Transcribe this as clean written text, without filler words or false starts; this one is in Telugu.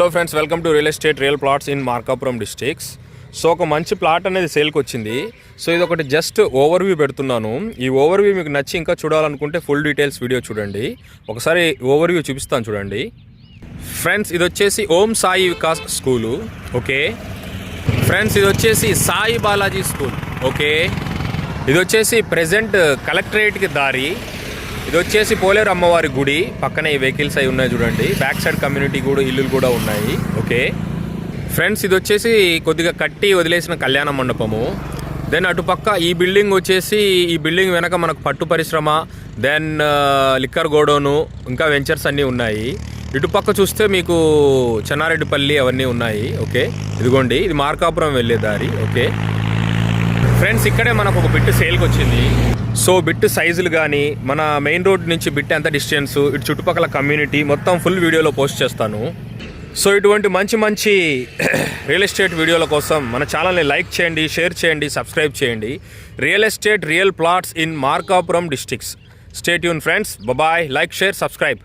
Hello friends, welcome to real estate real plots in Markapuram districts. So ఒక మంచి ప్లాట్ అనేది సేల్కి వచ్చింది. సో ఇది ఒకటి జస్ట్ ఓవర్వ్యూ పెడుతున్నాను. ఈ ఓవర్వ్యూ మీకు నచ్చి ఇంకా చూడాలనుకుంటే ఫుల్ డీటెయిల్స్ వీడియో చూడండి. ఒకసారి ఓవర్వ్యూ చూపిస్తాను చూడండి. ఫ్రెండ్స్, ఇది వచ్చేసి Om Sai Vikas school. Okay friends, ఇది వచ్చేసి సాయి బాలాజీ స్కూల్. ఓకే, ఇది వచ్చేసి ప్రెజెంట్ కలెక్టరేట్కి దారి. ఇది వచ్చేసి పోలేరు అమ్మవారి గుడి పక్కనే ఈ వెహికల్స్ అవి ఉన్నాయి చూడండి. బ్యాక్ సైడ్ కమ్యూనిటీ కూడా ఇల్లులు కూడా ఉన్నాయి. ఓకే ఫ్రెండ్స్, ఇది వచ్చేసి కొద్దిగా కట్టి వదిలేసిన కళ్యాణ మండపము. దెన్ అటుపక్క ఈ బిల్డింగ్ వచ్చేసి, ఈ బిల్డింగ్ వెనక మనకు పట్టు పరిశ్రమ, దెన్ లిక్కర్ గోడౌను, ఇంకా వెంచర్స్ అన్నీ ఉన్నాయి. ఇటుపక్క చూస్తే మీకు చెన్నారెడ్డిపల్లి అవన్నీ ఉన్నాయి. ఓకే, ఇదిగోండి ఇది మార్కాపురం వెళ్ళే దారి. ఓకే ఫ్రెండ్స్, ఇక్కడే మనకు ఒక బిట్ సేల్కి వచ్చింది. సో బిట్ సైజులు కానీ, మన మెయిన్ రోడ్ నుంచి బిట్ ఎంత డిస్టెన్స్, ఇటు చుట్టుపక్కల కమ్యూనిటీ మొత్తం ఫుల్ వీడియోలో పోస్ట్ చేస్తాను. సో ఇటువంటి మంచి మంచి రియల్ ఎస్టేట్ వీడియోల కోసం మన ఛానల్ని లైక్ చేయండి, షేర్ చేయండి, సబ్స్క్రైబ్ చేయండి. Real estate real plots in Markapuram districts. Stay tune friends. Bye. Like, share, subscribe.